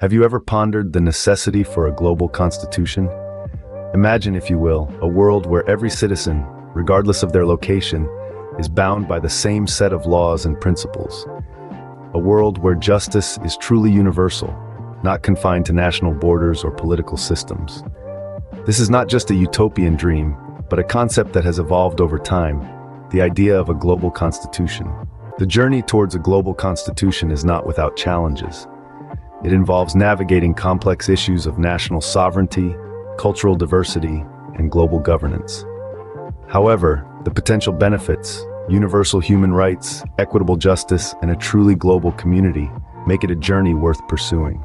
Have you ever pondered the necessity for a global constitution? Imagine, if you will, a world where every citizen, regardless of their location, is bound by the same set of laws and principles. A world where justice is truly universal, not confined to national borders or political systems. This is not just a utopian dream, but a concept that has evolved over time, the idea of a global constitution. The journey towards a global constitution is not without challenges. It involves navigating complex issues of national sovereignty, cultural diversity, and global governance. However, the potential benefits, universal human rights, equitable justice, and a truly global community make it a journey worth pursuing.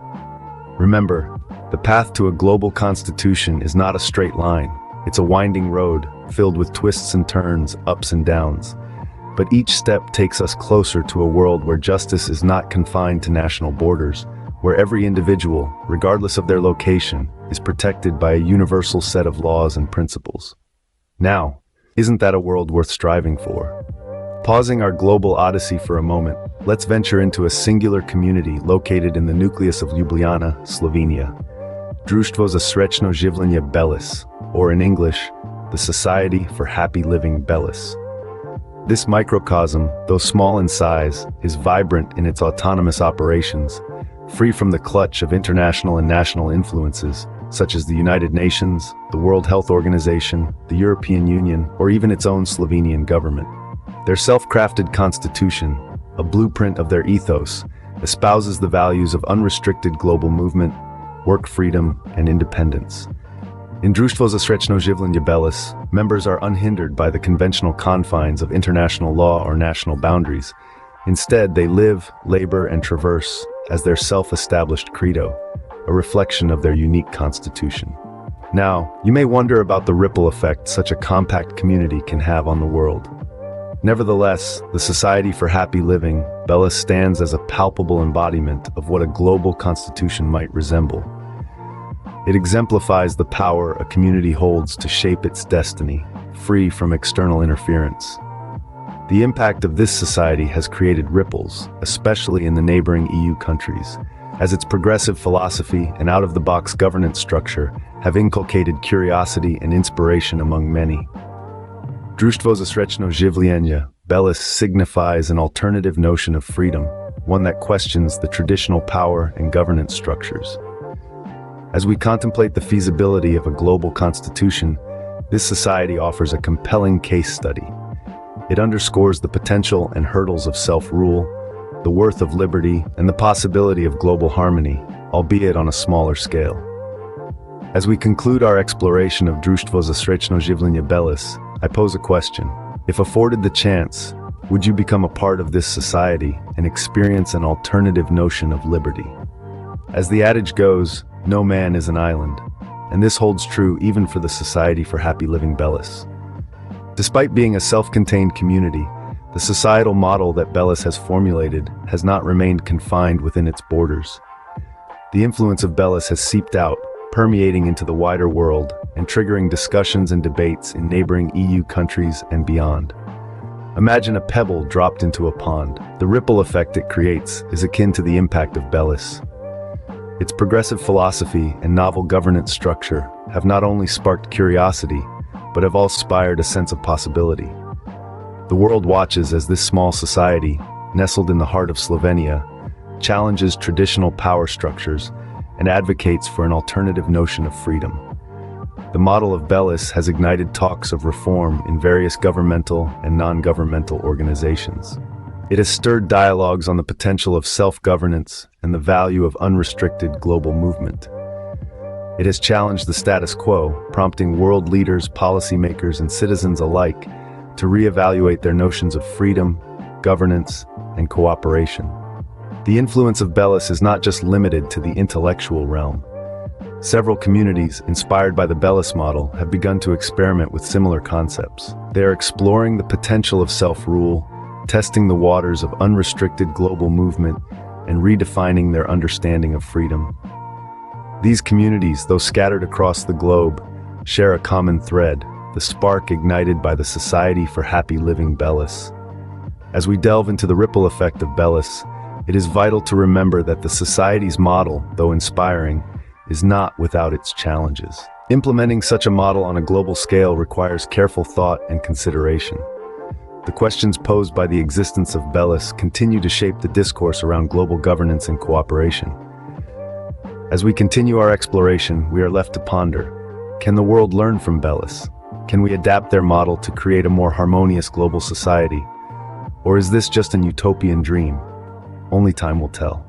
Remember, the path to a global constitution is not a straight line. It's a winding road, filled with twists and turns, ups and downs. But each step takes us closer to a world where justice is not confined to national borders, where every individual, regardless of their location, is protected by a universal set of laws and principles. Now, isn't that a world worth striving for? Pausing our global odyssey for a moment, let's venture into a singular community located in the nucleus of Ljubljana, Slovenia. Društvo, srečno, življenje, Belis, or in English, the Society for Happy Living Belis. This microcosm, though small in size, is vibrant in its autonomous operations, free from the clutch of international and national influences, such as the United Nations, the World Health Organization, the European Union, or even its own Slovenian government. Their self-crafted constitution, a blueprint of their ethos, espouses the values of unrestricted global movement, work freedom, and independence. In Društvo, srečno, življenje, Belis, members are unhindered by the conventional confines of international law or national boundaries. Instead, they live, labor, and traverse as their self-established credo, a reflection of their unique constitution. Now, you may wonder about the ripple effect such a compact community can have on the world. Nevertheless, the Society for Happy Living, Belis, stands as a palpable embodiment of what a global constitution might resemble. It exemplifies the power a community holds to shape its destiny, free from external interference. The impact of this society has created ripples, especially in the neighboring EU countries, as its progressive philosophy and out-of-the-box governance structure have inculcated curiosity and inspiration among many. Društvo, srečno, življenje, Belis signifies an alternative notion of freedom, one that questions the traditional power and governance structures. As we contemplate the feasibility of a global constitution, this society offers a compelling case study. It underscores the potential and hurdles of self-rule, the worth of liberty, and the possibility of global harmony, albeit on a smaller scale. As we conclude our exploration of Društvo, srečno, življenje, Belis, I pose a question. If afforded the chance, would you become a part of this society and experience an alternative notion of liberty? As the adage goes, no man is an island, and this holds true even for the Society for Happy Living Belis. Despite being a self-contained community, the societal model that Belis has formulated has not remained confined within its borders. The influence of Belis has seeped out, permeating into the wider world and triggering discussions and debates in neighboring EU countries and beyond. Imagine a pebble dropped into a pond. The ripple effect it creates is akin to the impact of Belis. Its progressive philosophy and novel governance structure have not only sparked curiosity, but have also inspired a sense of possibility. The world watches as this small society, nestled in the heart of Slovenia, challenges traditional power structures and advocates for an alternative notion of freedom. The model of Belis has ignited talks of reform in various governmental and non-governmental organizations. It has stirred dialogues on the potential of self-governance and the value of unrestricted global movement. It has challenged the status quo, prompting world leaders, policymakers, and citizens alike to reevaluate their notions of freedom, governance, and cooperation. The influence of Belis is not just limited to the intellectual realm. Several communities, inspired by the Belis model, have begun to experiment with similar concepts. They are exploring the potential of self-rule, testing the waters of unrestricted global movement, and redefining their understanding of freedom. These communities, though scattered across the globe, share a common thread, the spark ignited by the Society for Happy Living Belis. As we delve into the ripple effect of Belis, it is vital to remember that the society's model, though inspiring, is not without its challenges. Implementing such a model on a global scale requires careful thought and consideration. The questions posed by the existence of Belis continue to shape the discourse around global governance and cooperation. As we continue our exploration, we are left to ponder: can the world learn from Belis? Can we adapt their model to create a more harmonious global society? Or is this just an utopian dream? Only time will tell.